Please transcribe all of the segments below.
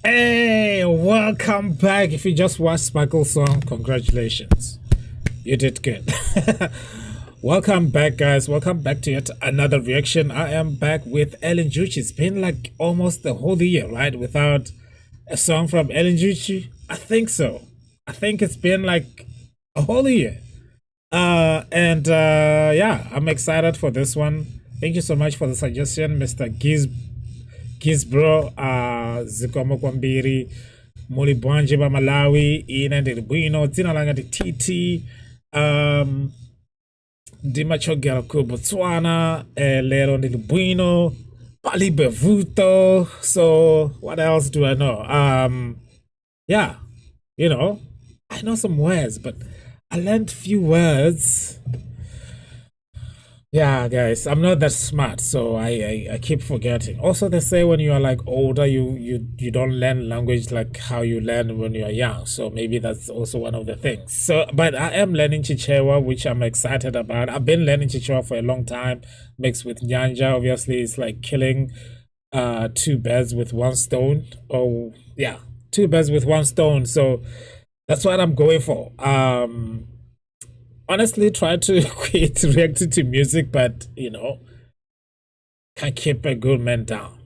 Hey, welcome back. If you just watched Sparkle's song, congratulations. You did good. Welcome back, guys. Welcome back to yet another reaction. I am back with Ellen Juchi. It's been like almost the whole year, right? Without a song from Ellen Juchi. I think so. I think it's been like a whole year. Yeah, I'm excited for this one. Thank you so much for the suggestion, Mr. Gizbro, Zikomo Kwambiri, Mulibwanje ba Malawi, ina ndilibwino, dzina langa ndi TT, ndimachokera ku Botswana, lero ndilibwino, pali bevuto. So what else do I know? Yeah, you know, I know some words, but I learned few words. Yeah, guys, I'm not that smart, so I keep forgetting. Also, they say when you are like older, you don't learn language like how you learn when you are young. So maybe that's also one of the things. So, but I am learning Chichewa, which I'm excited about. I've been learning Chichewa for a long time, mixed with Nyanja. Obviously, it's like killing two birds with one stone. Oh, yeah, two birds with one stone. So that's what I'm going for. Honestly, try to quit reacting to music, but you know, can't keep a good man down.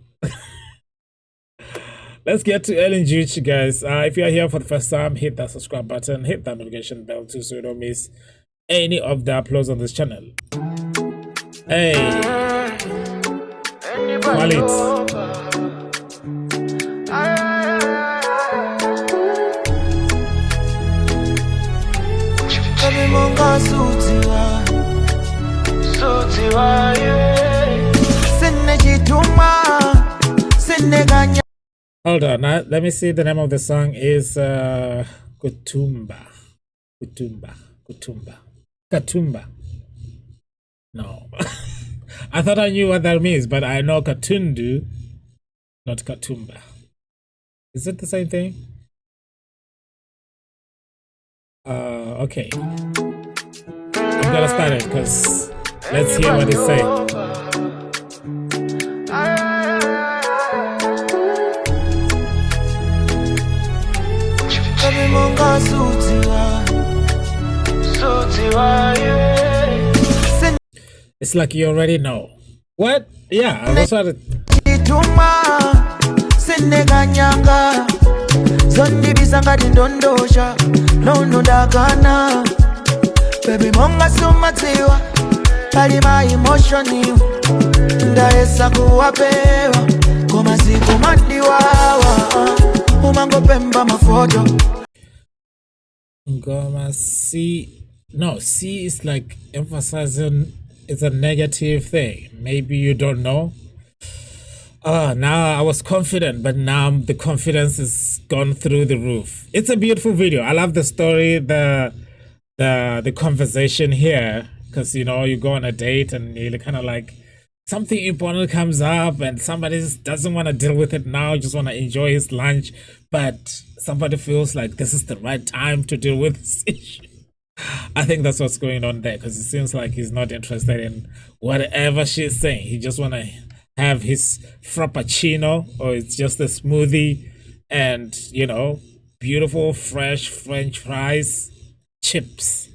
Let's get to Ellen Juchi, guys. If you're here for the first time, hit that subscribe button, hit that notification bell too, so you don't miss any of the uploads on this channel. Hey, Wallet. Hold on, now let me see. The name of the song is Kutumba. Katumba. No. I thought I knew what that means, but I know Katundu, not Katumba. Is it the same thing? Okay. I'm gonna start it because let's hear what it's saying. It's like you already know. What? Yeah, I was trying Zondi bisangati ndondosha nono dagana baby monga sumatsiwa pali ma emotioni ndaesa kuwapewa koma siku mandiwawa umango pemba mafoto ngoma C. No, C is like emphasizing it's a negative thing. Maybe you don't know. Now I was confident, but now the confidence is gone through the roof. It's a beautiful video. I love the story, the conversation here, because you know you go on a date and you're kind of like something important comes up and somebody doesn't want to deal with it now, just want to enjoy his lunch, but somebody feels like this is the right time to deal with this issue. I think that's what's going on there, because it seems like he's not interested in whatever she's saying. He just want to have his frappuccino, or it's just a smoothie, and you know, beautiful fresh French fries, chips.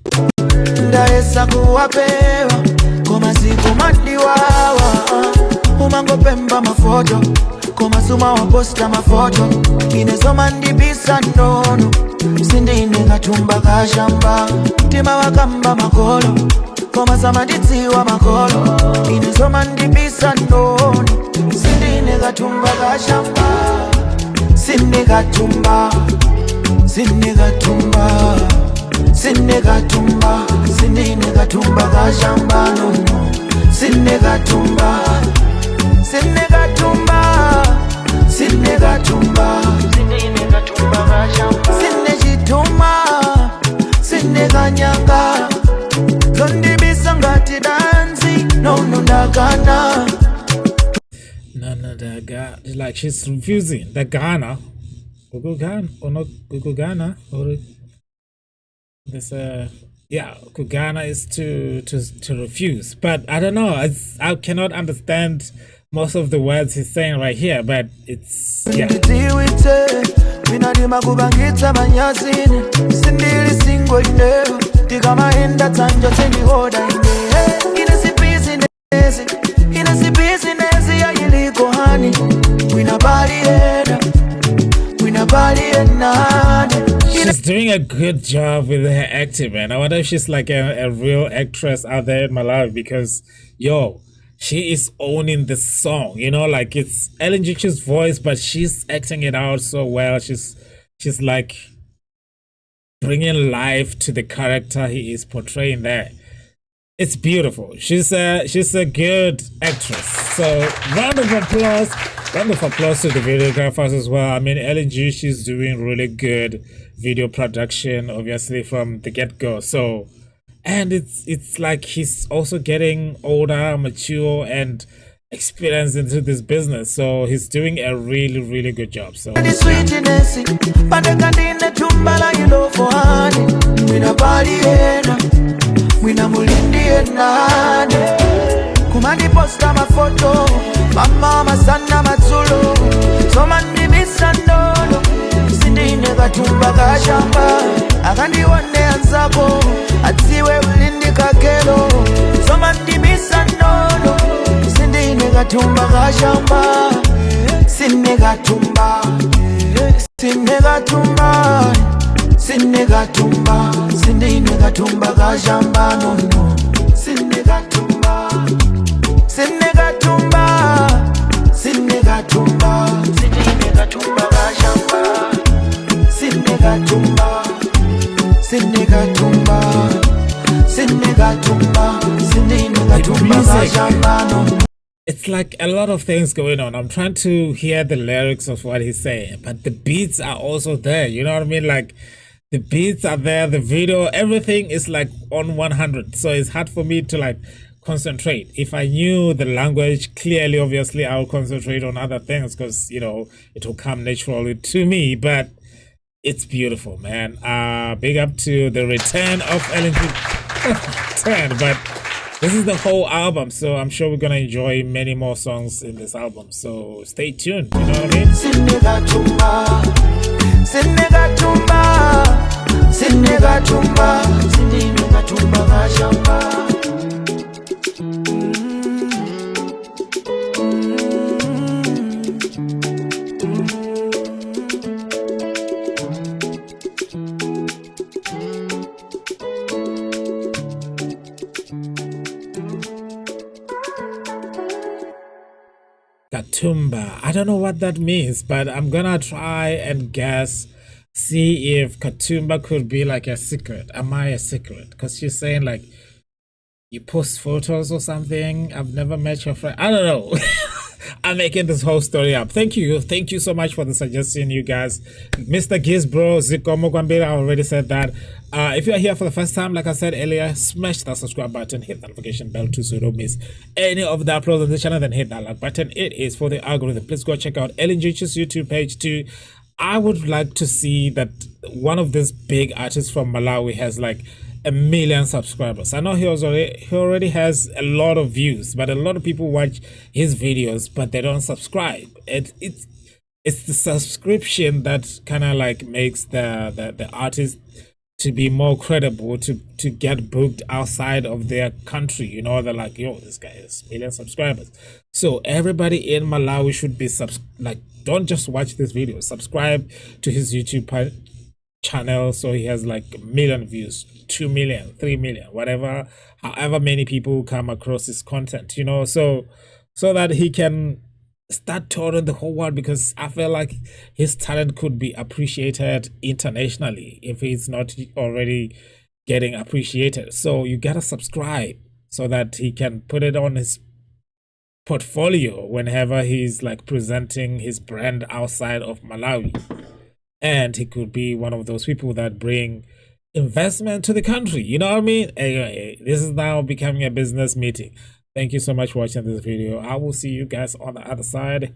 Sindine ngatumba kashamba tima wakamba makolo koma samaditsiwa makolo inezoma ndibisa ndono sindine ngatumba kashamba sinde ngatumba sindine ngatumba kashamba nono sinde ngatumba sinde kashamba sinde kanyanga zondi bisangati danzi no dagana daga, like she's refusing the Ghana Gugugana or not Gugugana or this yeah, Kugana is to refuse, but I don't know, I cannot understand most of the words he's saying right here, but it's yeah. sinadima kubangitsa manyazini sindili single ine tikamaenda tsanjo sendihoda ine ine si business yayiliko hani she's doing a good job with her acting, man. I wonder if she's like a real actress out there in Malawi, because yo, she is owning the song, you know, like it's Ellen Jichu's voice, but she's acting it out so well. She's like bringing life to the character he is portraying there. It's beautiful. She's a good actress. So round of applause to the videographers as well. I mean, Ellen G, she's doing really good video production, obviously from the get-go. So, and it's like he's also getting older, mature, and experienced into this business. So he's doing a really good job. So Mwina mulindie nane kumandi posta mafoto mama masana matsulo soma ndibisa ndono sindine katumba kashamba akandiwane anzako adziwe ulindi kakelo soma ndibisa ndono sindine katumba kashamba sine katumba sindine katumba kashamba nono sine katumba sindine katumba kashamba sine katumba kashamba nono. It's like a lot of things going on. I'm trying to hear the lyrics of what he's saying, but the beats are also there. You know what I mean? Like the beats are there, the video, everything is like on 100. So it's hard for me to like concentrate. If I knew the language clearly, obviously I will concentrate on other things because, you know, it will come naturally to me. But it's beautiful, man. Big up to the return of Ellen G. But this is the whole album, so I'm sure we're gonna enjoy many more songs in this album. So stay tuned, you know what I mean? Katumba. I don't know what that means, but I'm gonna try and guess, see if Katumba could be like a secret. Am I a secret? Because she's saying like you post photos or something. I've never met your friend. I don't know. I'm making this whole story up. Thank you so much for the suggestion, you guys. Mr. Gizbro, Zikomo Gwambira, I already said that. If you're here for the first time, like I said earlier, smash that subscribe button, hit that notification bell too so you don't miss any of the uploads on the channel, then hit that like button. It is for the algorithm. Please go check out Ellen Jichu's YouTube page too. I would like to see that one of these big artists from Malawi has like 1 million subscribers. I know he already has a lot of views, but a lot of people watch his videos but they don't subscribe. It's the subscription that kind of like makes the artist to be more credible, to get booked outside of their country. You know, they're like, yo, this guy has 1 million subscribers. So everybody in Malawi should be like, don't just watch this video, subscribe to his YouTube channel so he has like 1 million views, 2 million, 3 million, whatever, however many people come across his content, you know, so that he can start touring the whole world, because I feel like his talent could be appreciated internationally if he's not already getting appreciated. So you gotta subscribe so that he can put it on his portfolio whenever he's like presenting his brand outside of Malawi. And he could be one of those people that bring investment to the country. You know what I mean? Anyway, this is now becoming a business meeting. Thank you so much for watching this video. I will see you guys on the other side.